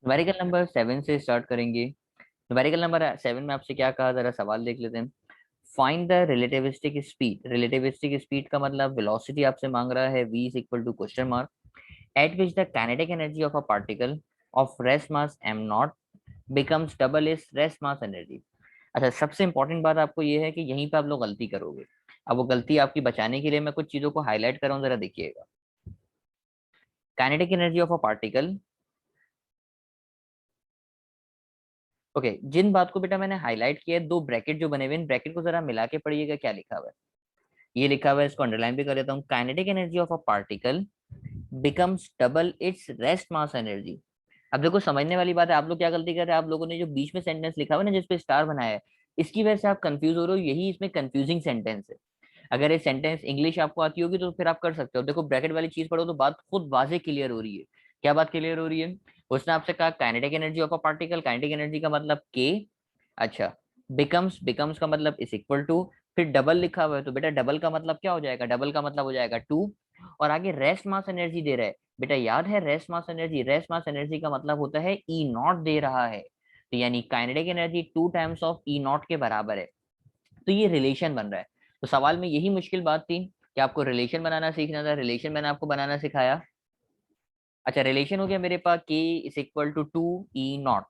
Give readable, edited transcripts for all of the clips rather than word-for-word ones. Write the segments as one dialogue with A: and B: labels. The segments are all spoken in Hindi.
A: न्यूमेरिकल नंबर 7 से स्टार्ट करेंगे। न्यूमेरिकल नंबर 7 में आपसे क्या कहा, जरा सवाल देख लेते हैं। Find the relativistic speed. Relativistic speed का मतलब वेलोसिटी आपसे मांग रहा है, v is equal to question mark at which the kinetic energy of a particle of rest mass M naught becomes double is rest mass energy. अच्छा, सबसे इंपॉर्टेंट बात आपको ये है कि यहीं पे आप लोग गलती करोगे। अब वो गलती आपकी बचाने के लिए मैं कुछ चीजों को हाईलाइट कर रहा हूँ, जरा देखिएगा। Kinetic energy of a particle, okay जिन बात को बेटा मैंने हाईलाइट किया है, दो ब्रैकेट जो बने हुए हैं, इन ब्रैकेट को जरा मिला के पढ़िएगा क्या लिखा हुआ है। ये लिखा हुआ है, इसको अंडरलाइन भी कर लेता हूँ। Kinetic energy of a particle becomes double it's rest mass energy. अब देखो समझने वाली बात है, आप लोग क्या गलती कर रहे हैं, आप लोगों ने जो बीच में सेंटेंस लिखा हुआ है ना, जिसपे स्टार बनाया है, इसकी वजह से आप कंफ्यूज हो रहे हो। यही इसमें कंफ्यूजिंग सेंटेंस है। अगर ये सेंटेंस इंग्लिश आपको आती होगी तो फिर आप कर सकते हो। देखो ब्रैकेट वाली चीज पढ़ो तो बात खुद वाजे क्लियर हो रही है। क्या बात क्लियर हो रही है? उसने आपसे कहा kinetic energy of a particle, kinetic energy का मतलब के। अच्छा, बिकम्स, बिकम्स का मतलब इज इक्वल टू, फिर डबल लिखा हुआ है तो बेटा डबल का मतलब क्या हो जाएगा, डबल का मतलब हो जाएगा टू। और आगे रेस्ट मास एनर्जी दे रहा है। बेटा याद है rest mass energy, rest mass energy का मतलब होता है ई नॉट दे रहा है। तो यानी kinetic energy two times of E not के बराबर है। तो ये रिलेशन बन रहा है। तो सवाल में यही मुश्किल बात थी कि आपको रिलेशन बनाना सीखना था। रिलेशन मैंने आपको बनाना सिखाया। अच्छा, रिलेशन हो गया मेरे पास K is equal to two E naught.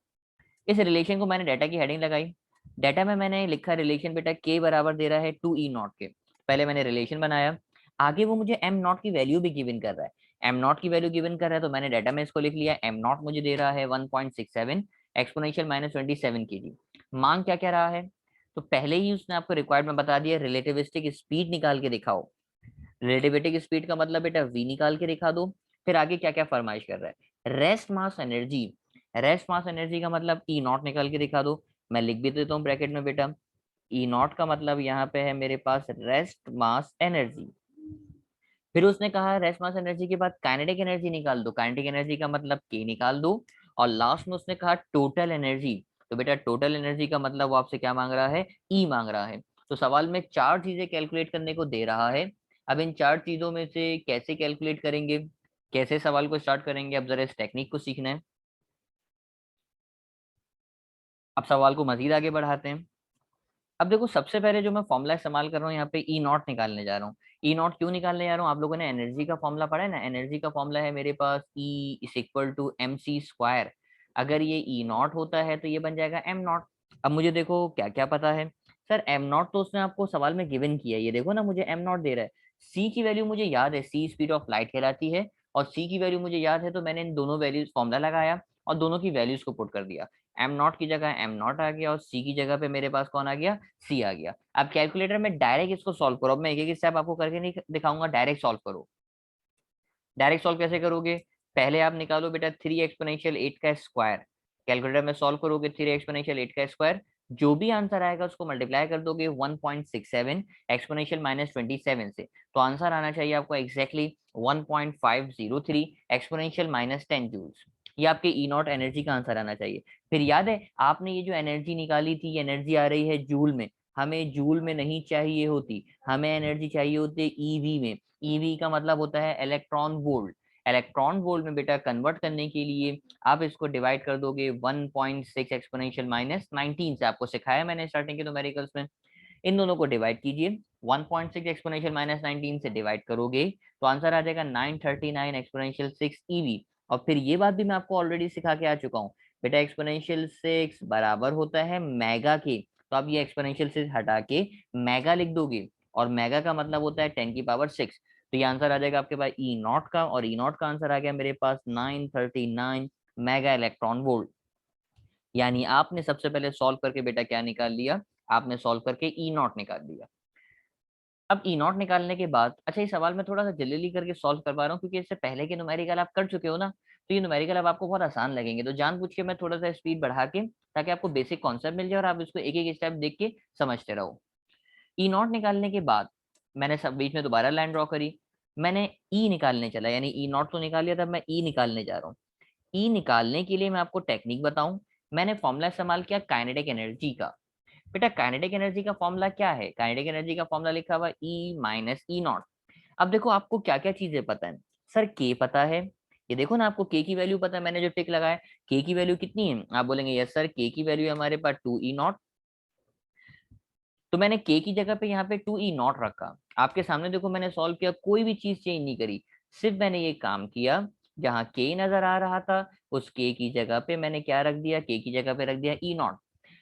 A: इस रिलेशन को मैंने डाटा की हेडिंग लगाई। डाटा में मैंने लिखा रिलेशन बेटा के बराबर दे रहा है टू ई नॉट के। पहले मैंने रिलेशन बनाया। आगे वो मुझे एम नॉट की वैल्यू भी गिवन कर रहा है। एम नॉट की वैल्यू गिवन कर रहा है तो मैंने डाटा में इसको लिख लिया। एम नॉट मुझे दे रहा है 1.67 एक्सपोनेंशियल माइनस 27 के जी। मांग क्या क्या रहा है? तो पहले ही उसने आपको रिक्वायर्ड में बता दिया, रिलेटिविस्टिक स्पीड निकाल के दिखाओ। रिलेटिविस्टिक स्पीड का मतलब बेटा v निकाल के दिखा दो। फिर आगे क्या क्या फरमाइश कर रहा है, rest mass energy. Rest mass energy का मतलब ई नॉट निकाल के दिखा दो। मैं लिख भी देता हूँ ब्रैकेट में बेटा, ई नॉट का मतलब यहाँ पे है मेरे पास रेस्ट मास एनर्जी। फिर उसने कहा रेस्ट मास एनर्जी के बाद काइनेटिक एनर्जी निकाल दो। काइनेटिक एनर्जी का मतलब के निकाल दो। और लास्ट में उसने कहा टोटल एनर्जी। तो बेटा टोटल एनर्जी का मतलब वो आपसे क्या मांग रहा है, ई मांग रहा है। तो सवाल में चार चीजें कैलकुलेट करने को दे रहा है। अब इन चार चीजों में से कैसे कैलकुलेट करेंगे, कैसे सवाल को स्टार्ट करेंगे, अब जरा इस टेक्निक को सीखना है। अब सवाल को मजीद आगे बढ़ाते हैं। अब देखो सबसे पहले जो मैं फॉर्मूला इस्तेमाल कर रहा हूँ यहाँ पे, ई नॉट निकालने जा रहा हूँ। ई नॉट क्यों निकालने जा रहा हूँ, आप लोगों ने एनर्जी का फॉर्मूला पढ़ा है ना। एनर्जी का फॉर्मूला है मेरे पास E is equal to M C square. अगर ये ई नॉट होता है तो ये बन जाएगा एम नॉट। अब मुझे देखो क्या क्या पता है। सर एम नॉट तो उसने आपको सवाल में गिवन किया है, ये देखो ना मुझे एम नॉट दे रहा है। सी की वैल्यू मुझे याद है, सी स्पीड ऑफ लाइट कहलाती है। और सी की वैल्यू मुझे याद है, तो मैंने इन दोनों वैल्यूज फॉर्मूला लगाया और दोनों की वैल्यूज को पुट कर दिया। एम नॉट की जगह एम नॉट आ गया और सी की जगह पे मेरे पास कौन आ गया, सी आ गया। अब कैलकुलेटर में डायरेक्ट इसको सॉल्व करो। अब मैं एक एक स्टेप आपको करके नहीं दिखाऊंगा, डायरेक्ट सॉल्व करो। डायरेक्ट सॉल्व कैसे करोगे, पहले आप निकालो बेटा 3 एक्सपोनेंशियल 8 का स्क्वायर। कैलकुलेटर में सॉल्व करोगे 3 एक्सपोनेंशियल 8 का स्क्वायर, जो भी आंसर आएगा उसको मल्टीप्लाई कर दोगे 1.67 एक्सपोनेंशियल माइनस 27 से। तो आंसर आना चाहिए आपको एग्जैक्टली 1.503 एक्सपोनेंशियल माइनस 10 जूल्स। ये आपके ई नॉट एनर्जी का आंसर आना चाहिए। फिर याद है आपने ये जो एनर्जी निकाली थी, एनर्जी आ रही है जूल में। हमें जूल में नहीं चाहिए होती, हमें एनर्जी चाहिए होती है ईवी में। ईवी का मतलब होता है इलेक्ट्रॉन वोल्ट। इलेक्ट्रॉन वोल्ट में बेटा कन्वर्ट करने के लिए आप इसको डिवाइड कर दोगे 1.6 एक्सपोनेंशियल माइनस 19 से। आपको सिखाया मैंने स्टार्टिंग के न्यूमेरिकल्स में। इन दोनों को डिवाइड कीजिए, 1.6 एक्सपोनेंशियल माइनस 19 से डिवाइड करोगे तो आंसर आ जाएगा 939 एक्सपोनेंशियल 6 ईवी। और फिर ये बात भी मैं आपको ऑलरेडी सिखा के आ चुका हूँ बेटा, एक्सपोनेंशियल 6 बराबर होता है मेगा के। तो आप ये एक्सपोनेंशियल 6 हटा के मेगा लिख दोगे, और मेगा का मतलब होता है 10 की पावर 6। तो ये आंसर आ जाएगा आपके पास ई नॉट का, और ई नॉट का आंसर आ गया मेरे पास 939 मेगा इलेक्ट्रॉन वोल्ट। यानी आपने सबसे पहले सॉल्व करके बेटा क्या निकाल लिया, आपने सॉल्व करके ई नॉट निकाल लिया। अब ई नॉट निकालने के बाद, अच्छा ये सवाल मैं थोड़ा सा जल्दी करके सॉल्व करवा रहा हूँ क्योंकि इससे पहले के न्यूमेरिकल आप कर चुके हो ना, तो ये न्यूमेरिकल अब आपको बहुत आसान लगेंगे। तो जानबूझ के मैं थोड़ा सा स्पीड बढ़ा के, ताकि आपको बेसिक कॉन्सेप्ट मिल जाए और आप इसको एक एक स्टेप देख के समझते रहो। ई नॉट निकालने के बाद मैंने सब बीच में दोबारा लाइन ड्रॉ करी। मैंने ई निकालने चला, यानी ई नॉट तो निकाल लिया था, मैं ई निकालने जा रहा हूँ। ई निकालने के लिए मैं आपको टेक्निक बताऊं, मैंने फॉर्मूला इस्तेमाल किया काइनेटिक एनर्जी का। बेटा काइनेटिक एनर्जी का फॉर्मूला क्या है, काइनेटिक एनर्जी का फॉर्मूला लिखा हुआ ई माइनस ई नॉट। अब देखो आपको क्या क्या चीजें पता है। सर के पता है, ये देखो ना, आपको के की वैल्यू पता है, मैंने जो टिक लगाया, के की वैल्यू कितनी है, आप बोलेंगे यस सर के की वैल्यू है हमारे पास 2E0। तो मैंने के की जगह पे यहाँ पे 2E0 रखा। आपके सामने देखो मैंने सॉल्व किया, कोई भी चीज चेंज नहीं करी, सिर्फ मैंने ये काम किया, जहाँ के नजर आ रहा था उस के की जगह पे मैंने क्या रख दिया, के की जगह पे रख दिया E0।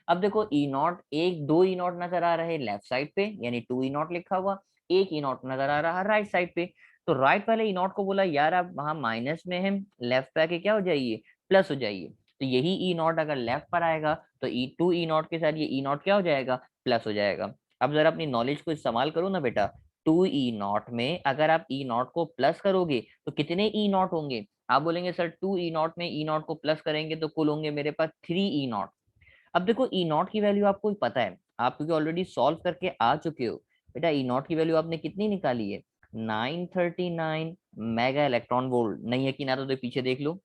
A: अब देखो E0, एक दो E0 नजर आ रहे लेफ्ट साइड पे, यानी 2E0 लिखा हुआ, एक E0 नजर आ रहा राइट साइड पे। तो राइट वाले E0 को बोला यार आप वहां माइनस में है, लेफ्ट पे आके क्या हो जाइए, प्लस हो जाइए। तो यही E0 अगर लेफ्ट पर आएगा तो E2E0 के साथ ये E0 क्या हो जाएगा, प्लस हो जाएगा। अब जरा अपनी नॉलेज को इस्तेमाल करो ना बेटा, 2E0 में अगर आप E0 को प्लस करोगे तो कितने E0 होंगे, आप बोलेंगे सर 2E0 में E0 को प्लस करेंगे तो कुल होंगे मेरे पास 3E0। अब देखो E0 की वैल्यू आपको पता है, आप क्योंकि ऑलरेडी सॉल्व करके आ चुके हो बेटा, E0 की वैल्यू आपने कितनी निकाली है, 939 मेगा इलेक्ट्रॉन वोल्ट। नहीं यकीन आता तो पीछे देख लो,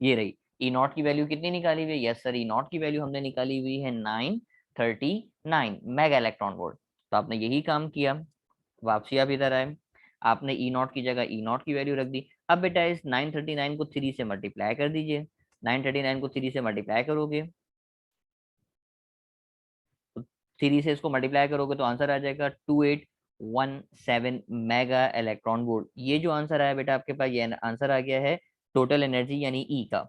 A: ये रही E0 की वैल्यू कितनी निकाली हुई है, यस सर E0 की वैल्यू हमने निकाली हुई है 939 मेगा इलेक्ट्रॉन वोल्ट। तो आपने यही काम किया, वापसी आप इधर आए, आपने E0 की जगह E0 की वैल्यू रख दी। अब बेटा इस 939 को 3 से मल्टीप्लाई कर दीजिए, 939 को 3 से मल्टीप्लाई करोगे तो 3 से इसको मल्टीप्लाई करोगे तो आंसर आ जाएगा 2817 मेगा इलेक्ट्रॉन वोल्ट। ये जो आंसर आया बेटा आपके पास, ये आंसर आ गया है टोटल एनर्जी यानी ई का।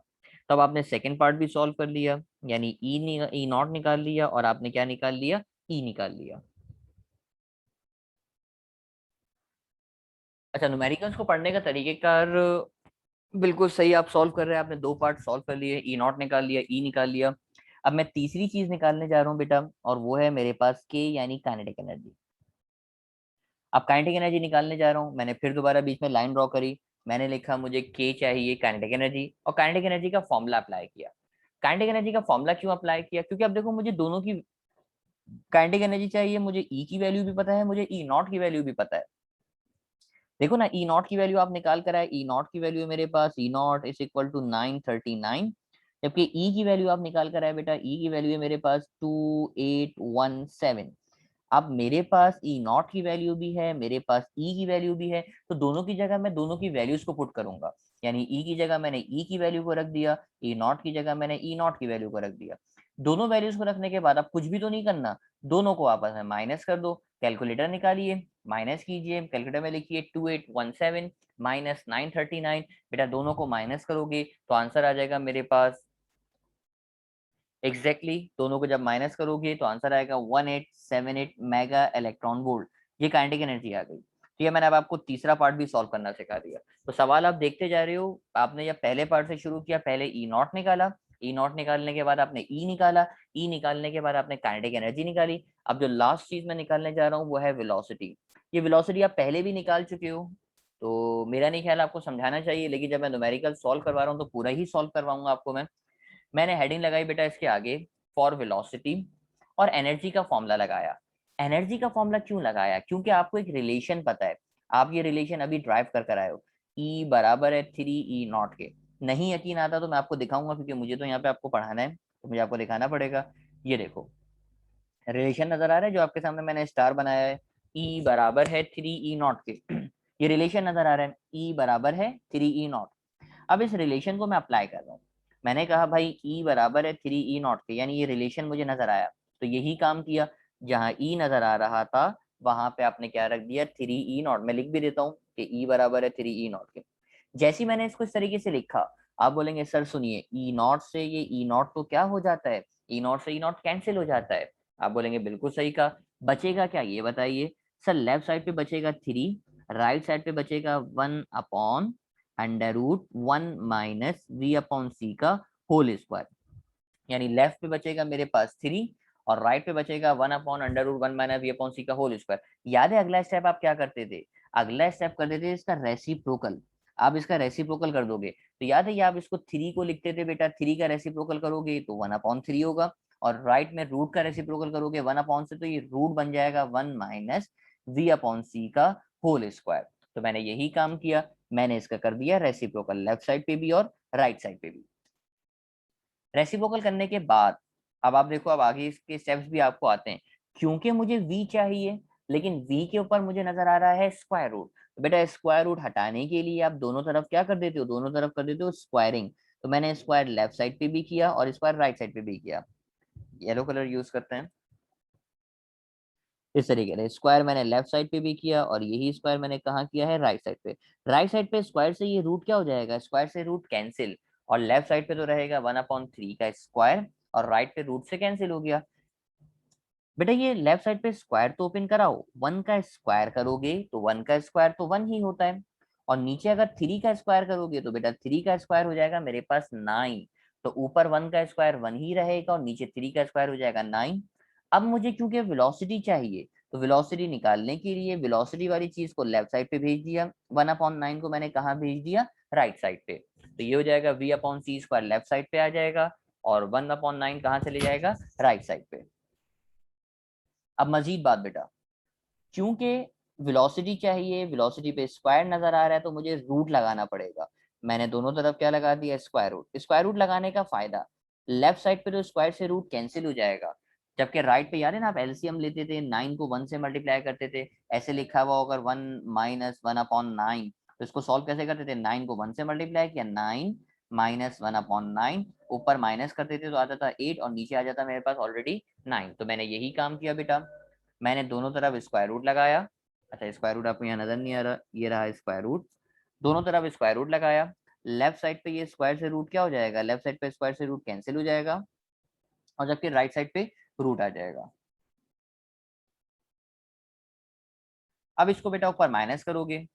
A: तब आपने सेकंड पार्ट भी सॉल्व कर लिया, यानी ई नॉट निकाल लिया, और आपने क्या निकाल लिया, ई निकाल लिया। अच्छा, न्यूमेरिकल्स को पढ़ने का तरीकेकार बिल्कुल सही, आप सॉल्व कर रहे हैं, आपने दो पार्ट सॉल्व कर लिए, ई नॉट निकाल लिया, ई निकाल लिया। अब मैं तीसरी चीज निकालने जा रहा हूँ बेटा, और वो है मेरे पास के यानी काइनेटिक एनर्जी। अब काइनेटिक एनर्जी निकालने जा रहा हूँ, मैंने फिर दोबारा बीच में लाइन ड्रॉ करी, मैंने लिखा मुझे के चाहिए काइनेटिक एनर्जी, और काइनेटिक एनर्जी का फॉर्मूला अप्लाई किया। काइनेटिक एनर्जी का फॉर्मूला क्यों अप्लाई किया, क्योंकि अब देखो मुझे दोनों की काइनेटिक एनर्जी चाहिए, मुझे ई की वैल्यू भी पता है, मुझे ई नॉट की वैल्यू भी पता है। देखो ना, ई नॉट की वैल्यू आप निकाल कर आए, ई नॉट की वैल्यू मेरे पास ई नॉट इज इक्वल टू 939, जबकि ई की वैल्यू आप निकाल कर आए बेटा, ई की वैल्यू है मेरे पास 2817। अब मेरे पास ई नॉट की वैल्यू भी है, मेरे पास ई की वैल्यू भी है, तो दोनों की जगह मैं दोनों की वैल्यूज को पुट करूंगा, यानी ई की जगह मैंने ई की वैल्यू को रख दिया, ई नॉट की जगह मैंने ई नॉट की वैल्यू को रख दिया। दोनों वैल्यूज को रखने के बाद अब कुछ भी तो नहीं करना, दोनों को आपस में माइनस कर दो, कैलकुलेटर निकालिए, माइनस कीजिए, कैलकुलेटर में लिखिए 2817 माइनस 939, बेटा दोनों को माइनस करोगे तो आंसर आ जाएगा मेरे पास एग्जैक्टली दोनों को जब माइनस करोगे तो आंसर आएगा 1878 मेगा इलेक्ट्रॉन वोल्ट। ये काइनेटिक एनर्जी आ गई। तो ये मैंने अब आपको तीसरा पार्ट भी सॉल्व करना सिखा दिया। तो सवाल आप देखते जा रहे हो, आपने जब पहले पार्ट से शुरू किया, पहले ई नॉट निकाला, ई नॉट निकालने के बाद आपने ई निकाला, ई निकालने के बाद आपने काइनेटिक एनर्जी निकाली। अब जो लास्ट चीज मैं निकालने जा रहा हूँ वो है वेलोसिटी। ये वेलोसिटी आप पहले भी निकाल चुके हो, तो मेरा नहीं ख्याल आपको समझाना चाहिए, लेकिन जब मैं न्यूमेरिकल सॉल्व करवा रहा हूँ तो पूरा ही सॉल्व करवाऊंगा आपको मैं। मैंने हेडिंग लगाई बेटा इसके आगे फॉर वेलोसिटी, और एनर्जी का फॉर्मूला लगाया। एनर्जी का फॉर्मूला क्यों लगाया, क्योंकि आपको एक रिलेशन पता है, आप ये रिलेशन अभी ड्राइव कर आए हो, ई बराबर है 3E0 के। नहीं यकीन आता तो मैं आपको दिखाऊंगा, क्योंकि मुझे तो यहाँ पे आपको पढ़ाना है तो मुझे आपको दिखाना पड़ेगा। ये देखो रिलेशन नजर आ रहा है जो आपके सामने मैंने स्टार बनाया है, ई बराबर है 3E0 के। ये रिलेशन नजर आ रहा है, ई बराबर है 3E0। अब इस रिलेशन को मैं अप्लाई कर रहा हूँ, मैंने कहा भाई ई बराबर है 3E0 के, यानी ये रिलेशन मुझे नजर आया, तो यही काम किया, जहां ई नजर आ रहा था वहां पे आपने क्या रख दिया, 3E0। मैं लिख भी देता हूँ कि ई बराबर है 3E0 के। जैसे ही मैंने इसको इस तरीके से लिखा, आप बोलेंगे सर सुनिए, ई नॉट से ये ई नॉट तो क्या हो जाता है, ई नॉट से ई नॉट कैंसिल हो जाता है। आप बोलेंगे बिल्कुल सही कहा, बचेगा क्या ये बताइए। सर लेफ्ट साइड पे बचेगा 3, राइट साइड पे बचेगा 1 अपॉन अंडर रूट 1 - V/C का होल स्क्वायर, यानी लेफ्ट पे बचेगा मेरे पास 3 और राइट पे बचेगा 1/√1 - V/C का होल स्क्वायर। याद है अगला स्टेप आप क्या करते थे, अगला स्टेप करते थे इसका रेसिप्रोकल। आप इसका रेसिप्रोकल कर दोगे तो याद है ये आप इसको 3 को लिखते थे बेटा, 3 का रेसिप्रोकल करोगे तो 1/3 होगा, और राइट में रूट का रेसिप्रोकल करोगे 1 से, तो ये रूट बन जाएगा 1 - V/C का होल स्क्वायर। तो मैंने यही काम किया, मैंने इसका कर दिया रेसिप्रोकल, लेफ्ट साइड पे भी और राइट साइड पे भी। रेसिप्रोकल करने के बाद अब आप देखो, अब आगे इसके स्टेप्स भी आपको आते हैं, क्योंकि मुझे v चाहिए, लेकिन v के ऊपर मुझे नजर आ रहा है स्क्वायर रूट, बेटा स्क्वायर रूट हटाने के लिए आप दोनों तरफ क्या कर देते हो, दोनों तरफ कर देते हो स्क्वायरिंग। तो मैंने स्क्वायर लेफ्ट साइड पे भी किया और स्क्वायर राइट साइड पे भी किया। येलो कलर यूज करते हैं इस तरीके से। स्क्वायर मैंने लेफ्ट साइड पे भी किया और यही स्क्वायर मैंने कहाँ किया है, राइट साइड पे। राइट साइड पे स्क्वायर से ये रूट क्या हो जाएगा, स्क्वायर से रूट कैंसिल, और लेफ्ट साइड पे तो रहेगा 1/3 का स्क्वायर, और राइट पे रूट से कैंसिल हो गया। बेटा ये लेफ्ट साइड पे स्क्वायर तो ओपन कराओ, 1 का स्क्वायर करोगे तो 1 का स्क्वायर तो 1 ही होता है, और नीचे अगर 3 का स्क्वायर करोगे तो बेटा 3 का स्क्वायर हो जाएगा मेरे पास 9। तो ऊपर 1 का स्क्वायर 1 ही रहेगा और नीचे 3 का स्क्वायर हो जाएगा 9। अब मुझे क्योंकि वेलोसिटी चाहिए, तो वेलोसिटी निकालने के लिए वेलोसिटी वाली चीज को लेफ्ट साइड पे भेज दिया, 1/9 को मैंने कहाँ भेज दिया, राइट साइड पे। तो ये हो जाएगा v/c² लेफ्ट साइड पे आ जाएगा, और 1/9 कहाँ चले जाएगा, राइट साइड पे। अब मजीद बात बेटा, क्योंकि वेलोसिटी चाहिए, वेलोसिटी पे स्क्वायर नजर आ रहा है, तो मुझे रूट लगाना पड़ेगा। मैंने दोनों तरफ क्या लगा दिया, स्क्वायर रूट। स्क्वायर रूट लगाने का फायदा, लेफ्ट साइड पे तो स्क्वायर से रूट कैंसिल हो जाएगा, जबकि राइट पे याद है ना आप एलसीएम लेते थे, 9 को 1 से मल्टीप्लाई करते थे, ऐसे लिखा हुआ अगर 1 माइनस 1/9, तो इसको सॉल्व कैसे करते थे, 9 को 1 से मल्टीप्लाई किया, 9 माइनस 1/9, ऊपर माइनस करते थे तो आता था 8 और नीचे आ जाता मेरे पास ऑलरेडी 9। तो मैंने यही काम किया बेटा, मैंने दोनों तरफ स्क्वायर रूट लगाया। अच्छा स्क्वायर रूट आपको यहाँ नजर नहीं आ रहा, ये रहा स्क्वायर रूट, दोनों तरफ स्क्वायर रूट लगाया। लेफ्ट साइड पे ये स्क्वायर से रूट क्या हो जाएगा, लेफ्ट साइड पे स्क्वायर से रूट कैंसिल हो जाएगा, और जबकि राइट साइड पे रूट आ जाएगा। अब इसको बेटा ऊपर माइनस करोगे,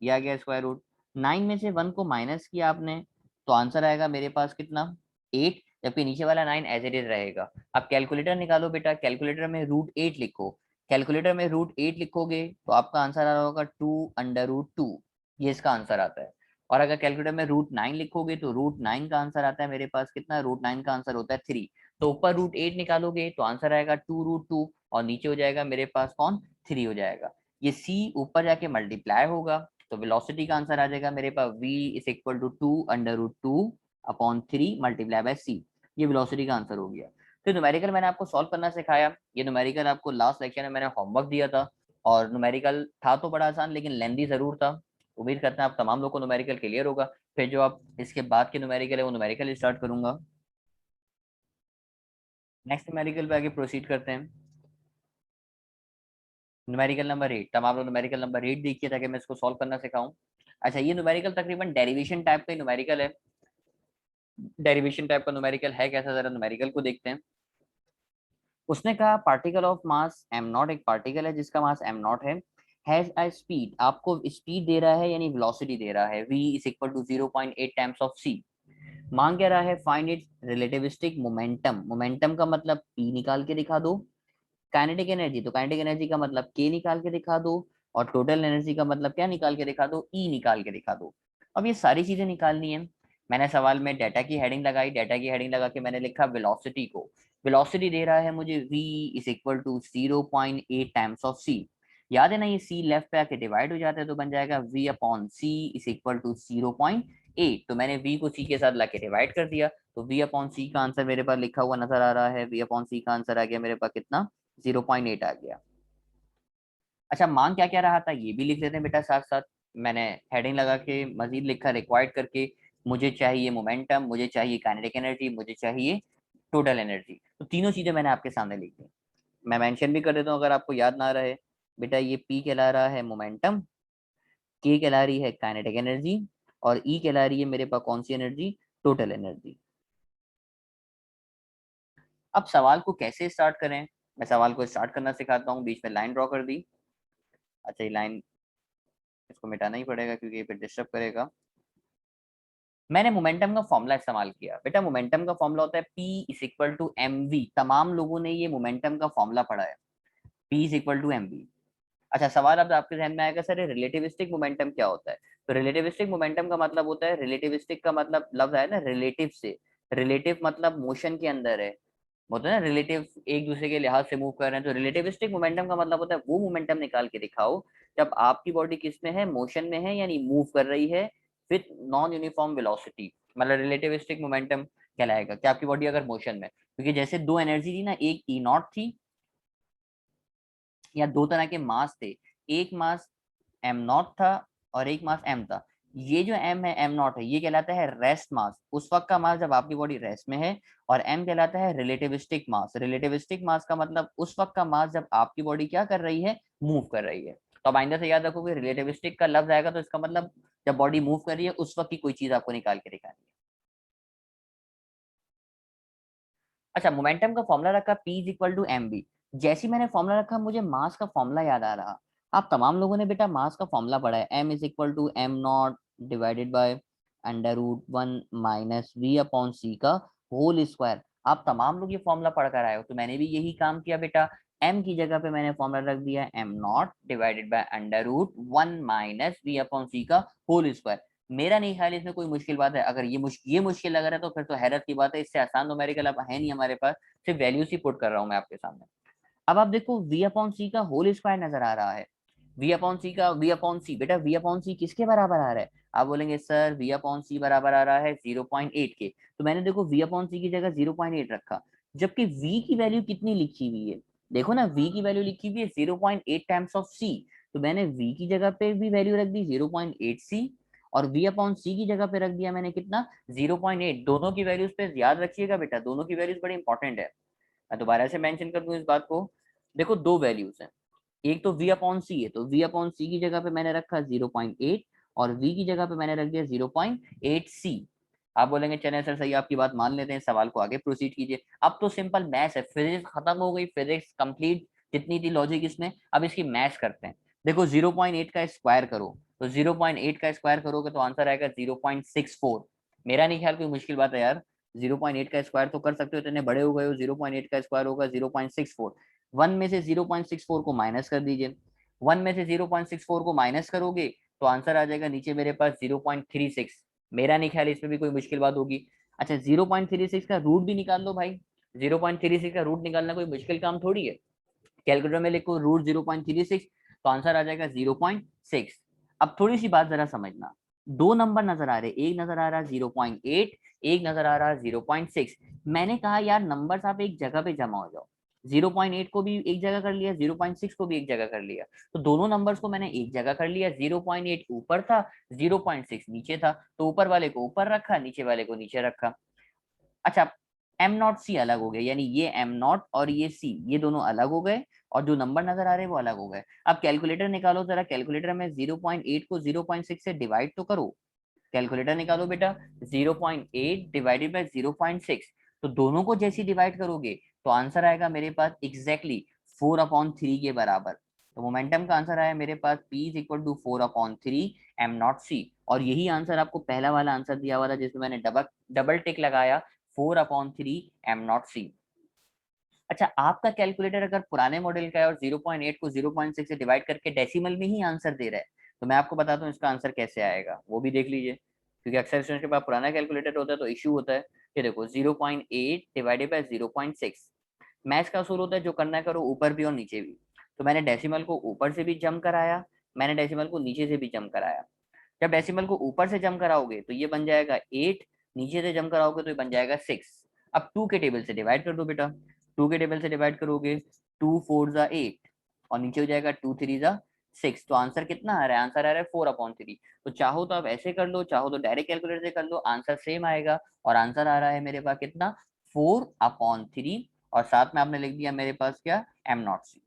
A: ये आ गया स्क्वायर रूट, 9 में से 1 को माइनस किया आपने, तो आंसर आएगा मेरे पास कितना, 8, जबकि नीचे वाला 9 एज इट इज रहेगा। अब कैलकुलेटर निकालो बेटा, कैलकुलेटर में √8 लिखो, कैलकुलेटर में √8 लिखोगे तो आपका आंसर आ रहा होगा 2/√2, ये इसका आंसर आता है। और अगर कैलकुलेटर में √9 लिखोगे तो √9 का आंसर आता है मेरे पास कितना, √9 का आंसर होता है 3। तो ऊपर √8 निकालोगे तो आंसर आएगा 2√2, और नीचे हो जाएगा मेरे पास कौन, 3 हो जाएगा। ये c ऊपर जाके मल्टीप्लाई होगा, तो वेलोसिटी का आंसर आ जाएगा मेरे पास v is equal to 2/√2/3 multiply by c। ये वेलोसिटी का आंसर हो गया। तो न्यूमेरिकल मैंने आपको सॉल्व करना सिखाया, ये न्यूमेरिकल आपको लास्ट लेक्चर में मैंने होमवर्क दिया था, और न्यूमेरिकल था तो बड़ा आसान लेकिन लेंदी जरूर था। उम्मीद करते हैं आप तमाम लोग को न्यूमेरिकल क्लियर होगा। फिर जो आप इसके बाद के न्यूमेरिकल है वो न्यूमेरिकल स्टार्ट करूंगा। नेक्स्ट न्यूमेरिकल पे आगे प्रोसीड करते हैं। न्यूमेरिकल नंबर 8, तब आप लोग न्यूमेरिकल नंबर 8 देखिए ताकि मैं इसको सॉल्व करना सिखाऊं। अच्छा ये न्यूमेरिकल तकरीबन डेरिवेशन टाइप का न्यूमेरिकल है। डेरिवेशन टाइप का न्यूमेरिकल है कैसा, जरा न्यूमेरिकल को देखते हैं। उसने कहा पार्टिकल ऑफ मास m0, एक पार्टिकल है जिसका मास m0 है, हैज अ स्पीड, आपको स्पीड दे रहा है यानी वेलोसिटी दे रहा है, v is equal to 0.8 times of c। मांग क्या रहा है, find its relativistic momentum, momentum का मतलब p निकाल के दिखा दो, काइनेटिक एनर्जी, तो काइनेटिक एनर्जी का मतलब k निकाल के दिखा दो, और टोटल एनर्जी का मतलब क्या निकाल के दिखा दो, E निकाल के दिखा दो। अब ये सारी चीजें निकालनी है। मैंने सवाल में डाटा की हेडिंग लगाई, डाटा की हेडिंग लगा के मैंने लिखा वेलोसिटी को, वेलोसिटी दे रहा है मुझे v is equal to 0.8 times of c। याद है ना ये c लेफ्ट पे आके डिवाइड हो जाता है तो बन जाएगा v/c इज इक्वल टू 0.8। तो मैंने v को c के साथ लाके डिवाइड कर दिया, तो v/c का आंसर मेरे पास लिखा हुआ नजर आ रहा है, v/c का आंसर आ गया मेरे पास कितना, 0.8 आ गया। अच्छा मांग क्या क्या रहा था ये भी लिख लेते हैं बेटा साथ साथ। मैंने हेडिंग लगा के मजीद लिखा रिक्वायर्ड करके, मुझे चाहिए मोमेंटम, मुझे चाहिए काइनेटिक एनर्जी, मुझे चाहिए टोटल एनर्जी, तो तीनों चीजें मैंने आपके सामने लिख दी। मैं मेंशन भी कर देता हूँ अगर आपको याद ना रहे। बेटा ये P कहला रहा है मोमेंटम, K कहला रही है काइनेटिक एनर्जी, और E कहला रही है मेरे पास कौन सी एनर्जी, टोटल एनर्जी। अब सवाल को कैसे स्टार्ट करें, मैं सवाल को स्टार्ट करना सिखाता हूँ। बीच में लाइन ड्रॉ कर दी। अच्छा ये लाइन इसको मिटाना ही पड़ेगा क्योंकि ये फिर डिस्टर्ब करेगा। मैंने मोमेंटम का फॉर्मूला इस्तेमाल किया। बेटा मोमेंटम का फॉर्मूला होता है P is equal to mv, तमाम लोगों ने ये मोमेंटम का फॉर्मूला पढ़ा है, P is equal to mv। अच्छा सवाल अब आपके ध्यान में आएगा सर रिलेटिविस्टिक मोमेंटम क्या होता है। तो रिलेटिविस्टिक मोमेंटम का मतलब होता है, रिलेटिविस्टिक का मतलब लफ्ज है ना रिलेटिव से, रिलेटिव मतलब मोशन के अंदर है, होता है ना रिलेटिव, एक दूसरे के लिहाज से मूव कर रहे हैं। तो रिलेटिविस्टिक मोमेंटम का मतलब होता है वो मोमेंटम निकाल के दिखाओ जब आपकी बॉडी किस में है, मोशन में है यानी मूव कर रही है विथ नॉन यूनिफॉर्म वेलोसिटी, मतलब रिलेटिविस्टिक मोमेंटम कहलाएगा कि आपकी बॉडी अगर मोशन में, क्योंकि जैसे दो एनर्जी थी ना, एक E0 थी, या दो तरह के मास थे, एक मास एम नॉट था और एक मास एम था। ये जो एम है, एम नॉट है, ये कहलाता है रेस्ट मास, उस वक्त का मास जब आपकी बॉडी रेस्ट में है। और एम कहलाता है रिलेटिविस्टिक मास। रिलेटिविस्टिक मास का मतलब उस वक्त का मास जब आपकी बॉडी क्या कर रही है, मूव कर रही है। तो अब आइंदा से याद रखोगे, रिलेटिविस्टिक का लफ्ज आएगा तो इसका मतलब जब बॉडी मूव कर रही है उस वक्त की कोई चीज आपको निकाल के दिखानी है। अच्छा, मोमेंटम का फॉर्मूला रखा P is equal to M B. जैसे ही मैंने फॉर्मूला रखा मुझे मास का फॉर्मूला याद आ रहा। आप तमाम लोगों ने बेटा मास का फॉर्मूला पढ़ा है, m is equal to M not divided by under root 1 minus V upon C का होल स्क्वायर। आप तमाम लोग ये फॉर्मूला पढ़ कर आए हो, तो मैंने भी यही काम किया बेटा। m की जगह पे मैंने फॉर्मूला रख दिया M not divided by under root 1 minus V upon C का होल स्क्वायर। मेरा नहीं ख्याल इसमें कोई मुश्किल बात है। अगर ये मुश्किल लग रहा है तो फिर तो हैरत की बात है, इससे आसान न्यूमेरिकल अब है नहीं हमारे पास। सिर्फ वैल्यूज ही पुट कर रहा हूँ मैं आपके सामने। अब आप देखो वी अपॉन सी का होल स्क्वायर नजर आ रहा है। वी अपॉन सी बेटा, वी अपॉन सी किसके बराबर आ रहा है? आप बोलेंगे सर वी अपॉन सी बराबर आ रहा है 0.8 के। तो मैंने देखो वी अपॉन सी की जगह 0.8 रखा, जबकि वी की वैल्यू कितनी लिखी हुई है? देखो ना, वी की वैल्यू लिखी हुई है 0.8 टाइम्स ऑफ सी। तो मैंने वी की जगह पे भी वैल्यू रख दी 0.8 सी, और वी अपॉन सी की जगह पे रख दिया मैंने कितना, 0.8। दोनों की वैल्यूज पे याद रखिएगा बेटा, दोनों की वैल्यूज बड़ी इंपॉर्टेंट है। मैं दोबारा से मेंशन कर दूं इस बात को। देखो दो वैल्यूज हैं, एक तो v अपॉन सी है, तो v अपॉन सी की जगह पे मैंने रखा 0.8, और v की जगह पे मैंने रख दिया 0.8 सी। आप बोलेंगे चले सर सही, आपकी बात मान लेते हैं, सवाल को आगे प्रोसीड कीजिए। अब तो सिंपल मैथ्स है, फिजिक्स खत्म हो गई, फिजिक्स कंप्लीट जितनी थी लॉजिक इसमें, अब इसकी मैथ्स करते हैं। देखो 0.8 का स्क्वायर करो, तो 0.8 का स्क्वायर करोगे तो आंसर आएगा 0.64। मेरा नहीं ख्याल कोई मुश्किल बात है यार, 0.8 का स्क्वायर तो कर सकते हो, इतने बड़े हो गए हो। 0.8 का स्क्वायर होगा 0.64। वन में से 0.64 को माइनस कर दीजिए। वन में से 0.64 को माइनस करोगे तो आंसर आ जाएगा नीचे मेरे पास 0.36। मेरा नहीं ख्याल इसमें भी कोई मुश्किल बात होगी। अच्छा, 0.36 का रूट भी निकाल लो भाई। 0.36 का रूट निकालना कोई मुश्किल काम थोड़ी है। कैलकुलेटर में लिखो रूट 0.36, तो आंसर आ जाएगा 0.6। अब थोड़ी सी बात जरा समझना, दो नंबर नजर आ रहे, एक नजर आ रहा है 0.8, एक नजर आ रहा है 0.6। मैंने कहा यार नंबर्स आप एक जगह पे जमा हो जाओ। 0.8 को भी एक जगह कर लिया, 0.6 को भी एक जगह कर लिया, तो दोनों नंबर्स को मैंने एक जगह कर लिया। 0.8 ऊपर था, 0.6 नीचे था, तो ऊपर वाले को ऊपर रखा, नीचे वाले को नीचे रखा। अच्छा, एम नॉट सी अलग हो गए, यानी ये एम नॉट और ये सी, ये दोनों अलग हो गए, और जो नंबर नजर आ रहे हैं वो अलग हो गए। अब कैलकुलेटर निकालो जरा, कैलकुलेटर में 0.8 को 0.6 से डिवाइड तो करो। कैलकुलेटर निकालो बेटा, 0.8 डिवाइडेड बाय 0.6, तो दोनों को जैसे डिवाइड करोगे तो आंसर आएगा मेरे पास एग्जैक्टली 4/3 के बराबर। तो मोमेंटम का आंसर आया मेरे पास P is equal to 4/3 M not C. और यही आंसर आपको पहला वाला आंसर दिया हुआ था जिसमें मैंने डबल डबल टिक लगाया, 4/3 एम नॉट सी। अच्छा, आपका कैलकुलेटर अगर पुराने मॉडल का है और 0.8 को 0.6 से डिवाइड करके डेसिमल में ही आंसर दे रहा है, तो मैं आपको बताता हूँ इसका आंसर कैसे आएगा, वो भी देख लीजिए। क्योंकि अक्सर स्टूडेंट के पास पुराना कैलकुलेटर होता है तो इशू होता है। कि देखो 0.8 डिवाइडेड बाय 0.6, मैथ्स का असूल होता है जो करना है करो ऊपर भी और नीचे भी। तो मैंने डेसिमल को ऊपर से भी जम कराया, मैंने डेसिमल को नीचे से भी जम कराया। जब डेसिमल को ऊपर से जम कराओगे तो ये बन जाएगा 8, नीचे से जम कराओगे तो ये बन जाएगा 6। अब 2 के टेबल से डिवाइड कर दो बेटा, 2 के टेबल से डिवाइड करोगे, 2 4 जा 8, और नीचे हो जाएगा 2 3 जा 6। तो आंसर कितना आ रहा है? आंसर आ रहा है 4/3। तो चाहो तो आप ऐसे कर लो, चाहो तो डायरेक्ट कैलकुलेटर से कर लो, आंसर सेम आएगा। और आंसर आ रहा है मेरे पास कितना, 4/3, और साथ में आपने लिख दिया मेरे पास क्या, एम नॉट सी।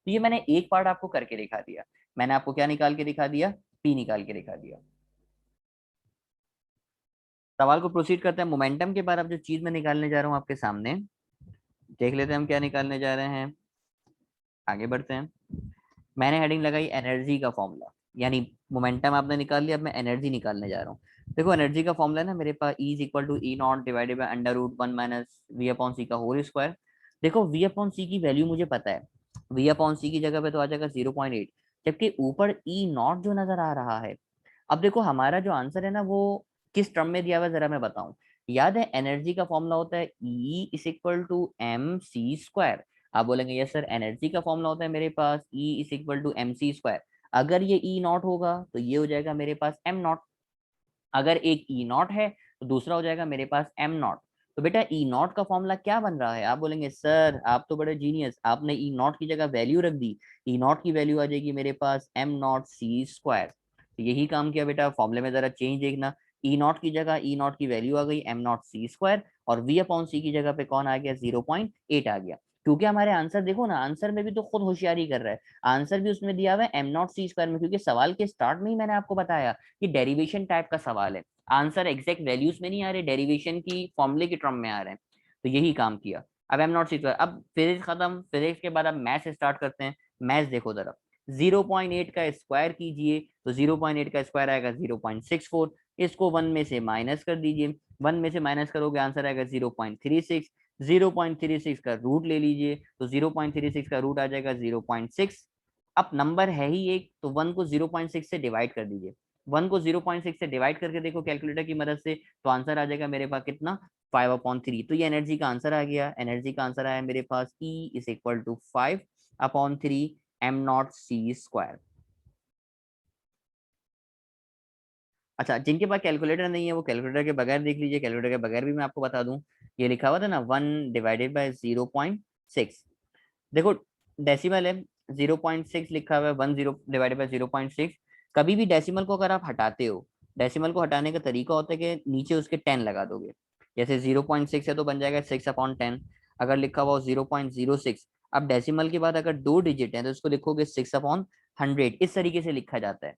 A: तो ये मैंने एक पार्ट आपको करके दिखा दिया। मैंने आपको क्या निकाल के दिखा दिया, पी निकाल के दिखा दिया। सवाल को प्रोसीड करते हैं। मोमेंटम के बाद अब जो चीज मैं निकालने जा रहा हूँ आपके सामने, देख लेते हैं हम क्या निकालने जा रहे हैं। आगे बढ़ते हैं। मैंने हेडिंग लगाई एनर्जी का फॉर्मूला, यानी मोमेंटम आपने निकाल लिया, अब मैं एनर्जी निकालने जा रहा हूँ। देखो एनर्जी का फॉर्मूला है ना मेरे पास, E is equal to E not divided by under root 1 minus V upon C का होल स्क्वायर। देखो वी अपॉन सी की वैल्यू मुझे पता है, वी अपॉन सी की जगह पे तो आ जाएगा 0.8, जबकि ऊपर ई नॉट जो नजर आ रहा है। अब देखो हमारा जो आंसर है ना वो किस टर्म में दिया हुआ है जरा मैं बताऊं। याद है एनर्जी का फॉर्मूला होता है E is equal to M C square. आप बोलेंगे यस सर, एनर्जी का फॉर्मूला होता है मेरे पास E is equal to M C square. अगर ये ई नॉट होगा तो ये हो जाएगा मेरे पास एम नॉट। अगर एक ई नॉट है तो दूसरा हो जाएगा मेरे पास एम नॉट। तो बेटा ई नॉट का फॉर्मूला क्या बन रहा है? आप बोलेंगे सर आप तो बड़े जीनियस, आपने ई नॉट की जगह वैल्यू रख दी। ई नॉट की वैल्यू आ जाएगी मेरे पास एम नॉट सी स्क्वायर। तो यही काम किया बेटा, फॉर्मूले में जरा चेंज देखना। ई नॉट की जगह ई नॉट की वैल्यू आ गई एम नॉट सी स्क्वायर, और वी अपॉन सी की जगह पे कौन आ गया? 0.8 आ गया। क्योंकि हमारे आंसर देखो ना, आंसर में भी तो खुद होशियारी कर रहा है, आंसर भी उसमें दिया हुआ है एम नॉट सी स्क्वायर में, क्योंकि सवाल के स्टार्ट में ही मैंने आपको बताया कि डेरिवेशन टाइप का सवाल है, आंसर एग्जैक्ट वैल्यूज में नहीं आ रहे, डेरिवेशन की फॉर्मूले की टर्म में आ रहे हैं। तो यही काम किया। अब एम नॉट सी स्क्वायर, अब फिजिक्स खत्म, फिजिक्स के बाद अब मैथ्स स्टार्ट करते हैं। मैथ्स देखो जरा, 0.8 का स्क्वायर कीजिए तो 0.8 का स्क्वायर आएगा 0.64, इसको वन में से माइनस कर दीजिए, वन में से माइनस करोगे आंसर आएगा 0.36, 0.36 का रूट ले लीजिए तो 0.36 का रूट आ जाएगा 0.6। अब नंबर है ही एक, तो वन को 0.6 से डिवाइड कर दीजिए, वन को 0.6 से डिवाइड करके देखो कैलकुलेटर की मदद से, तो आंसर आ जाएगा मेरे पास कितना? 5/3। तो ये एनर्जी का आंसर आ गया, एनर्जी का आंसर आया मेरे पास E is equal to 5/3 M not C square. अच्छा, जिनके पास कैलकुलेटर नहीं है वो कैलकुलेटर के बगैर देख लीजिए, कैलकुलेटर के बगैर भी मैं आपको बता दूं। ये लिखा हुआ था ना 1/0.6, देखो डेसिमल है, 0.6 लिखा हुआ है, 1/0/0.6। कभी भी डेसिमल को अगर आप हटाते हो, डेसिमल को हटाने का तरीका होता है कि नीचे उसके 10 लगा दोगे। जैसे 0.6 है तो बन जाएगा 6/10। अगर लिखा हुआ 0.06, अब डेसिमल के बाद अगर दो डिजिट है तो उसको लिखोगे 6/100, इस तरीके से लिखा जाता है।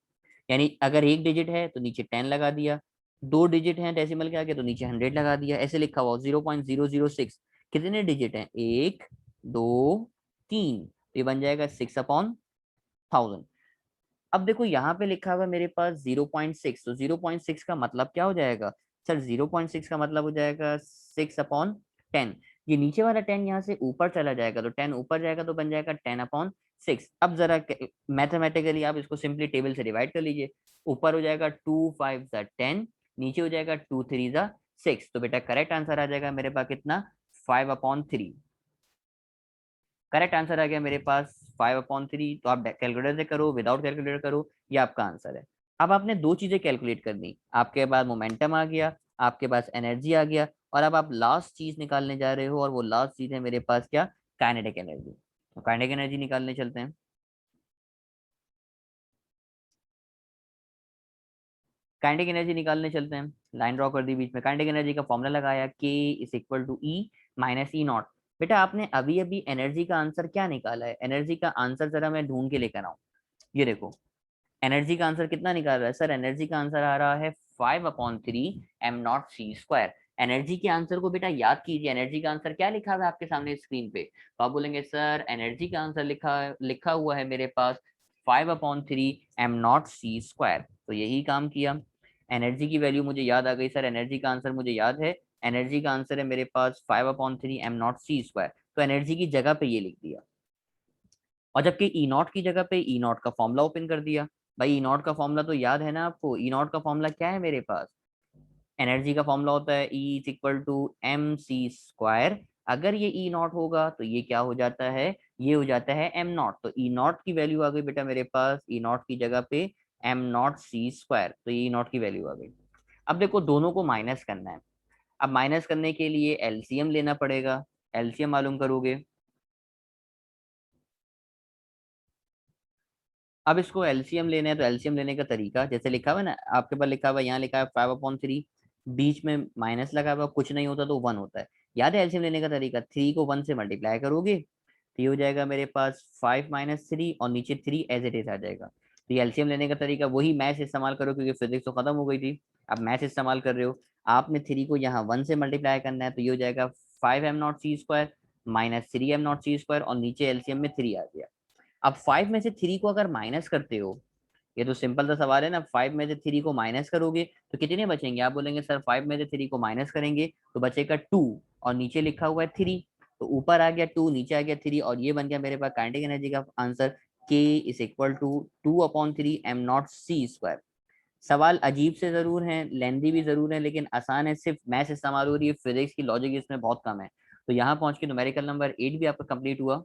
A: यानी अगर एक डिजिट है तो नीचे 10 लगा दिया, दो डिजिट है डेसिमल के आगे तो नीचे 100 लगा दिया, ऐसे लिखा हुआ 0.006। कितने डिजिट हैं? एक, दो, तीन, तो ये बन जाएगा 6/1000। अब देखो यहाँ पे लिखा हुआ है मेरे पास 0.6, तो 0.6 का मतलब क्या हो जाएगा? सर 0.6 का मतलब हो जाएगा 6/10। ये नीचे वाला 10 यहाँ से ऊपर चला जाएगा, तो 10 ऊपर जाएगा तो बन जाएगा 10/6। अब जरा मैथमेटिकली आप इसको सिंपली टेबल से डिवाइड कर लीजिए। ऊपर हो जाएगा 2 5 10, नीचे हो जाएगा 2 3 6। तो बेटा करेक्ट आंसर आ जाएगा मेरे पास कितना? 5/3। करेक्ट आंसर आ गया मेरे पास 5/3। तो आप कैलकुलेटर से करो, विदाउट कैलकुलेटर करो, ये आपका आंसर है। अब आपने दो चीजें कैलकुलेट करनी, आपके पास मोमेंटम आ गया, आपके पास एनर्जी आ गया, और अब आप लास्ट चीज निकालने जा रहे हो, और वो लास्ट चीज है मेरे पास क्या? Kinetic energy. तो काइनेटिक एनर्जी निकालने चलते हैं। काइनेटिक एनर्जी निकालने चलते हैं, लाइन ड्रॉ कर दी बीच में, काइनेटिक एनर्जी का फॉर्मूला लगाया K is equal to E minus E naught. बेटा आपने अभी अभी एनर्जी का आंसर क्या निकाला है? एनर्जी का आंसर जरा मैं ढूंढ के लेकर आऊं। ये देखो, एनर्जी का आंसर कितना निकाल रहा है सर? एनर्जी का आंसर आ रहा है 5/3 M not C square. Energy के आंसर को बेटा याद कीजिए, एनर्जी का आंसर क्या लिखा हुआ है आपके सामने स्क्रीन पे? तो आप बोलेंगे सर एनर्जी का आंसर लिखा लिखा हुआ है मेरे पास 5/3 एम नॉट सी स्क्वायर। तो यही काम किया, एनर्जी की वैल्यू मुझे याद आ गई सर, एनर्जी का आंसर मुझे याद है, एनर्जी का आंसर है मेरे पास 5/3 एम नॉट सी स्क्वायर। तो एनर्जी की जगह पे ये लिख दिया, और जबकि ई नॉट की जगह पे ई नॉट का फॉर्मूला ओपन कर दिया। भाई ई नॉट का फॉर्मूला तो याद है ना आपको? ई नॉट का फॉर्मूला क्या है मेरे पास? एनर्जी का फॉर्मूला होता है E is equal to M C square. अगर ये ई नॉट होगा तो ये क्या हो जाता है? ये हो जाता है एम नॉट। तो ई नॉट की वैल्यू आ गई बेटा मेरे पास, ई नॉट की जगह पे एम नॉट सी स्क्वायर, तो ये ई नॉट की वैल्यू आ गई। अब देखो दोनों को माइनस करना है, अब माइनस करने के लिए एलसीएम लेना पड़ेगा। एलसीएम मालूम करोगे? अब इसको एलसीएम लेना है, तो एलसीएम लेने का तरीका जैसे लिखा हुआ है ना, आपके पास लिखा हुआ है, यहाँ लिखा है 5/3, बीच में माइनस लगा हुआ, कुछ नहीं होता तो 1 होता है। याद है एलसीएम लेने का तरीका? 3 को 1 से मल्टीप्लाई करोगे तो ये हो जाएगा मेरे पास 5 - 3, और नीचे 3 एज इट इज आ जाएगा। तो ये एलसीएम लेने का तरीका वही मैथ्स इस्तेमाल करो, क्योंकि फिजिक्स तो खत्म हो गई थी, अब मैथ्स इस्तेमाल कर रहे हो। आपने 3 को यहाँ 1 से मल्टीप्लाई करना है, तो ये हो जाएगा 5m0c² माइनस 3m0c², और नीचे एलसीएम में 3 आ गया। अब 5 में से 3 को अगर माइनस करते हो, ये तो सिंपल सा सवाल है ना, 5 में से 3 को माइनस करोगे तो कितने बचेंगे? आप बोलेंगे सर 5 में से 3 को माइनस करेंगे तो बचेगा 2, और नीचे लिखा हुआ है 3, तो ऊपर आ गया 2, नीचे आ गया 3, और ये बन गया मेरे पास काइनेटिक एनर्जी का answer K is equal to 2/3 M not C square. सवाल अजीब से जरूर हैं, लेंदी भी जरूर है, लेकिन आसान है, सिर्फ मैथ्स इस्तेमाल हो रही है, फिजिक्स की लॉजिक इसमें बहुत कम है। तो यहाँ पहुंच के न्यूमेरिकल नंबर 8 भी आपका कंप्लीट हुआ।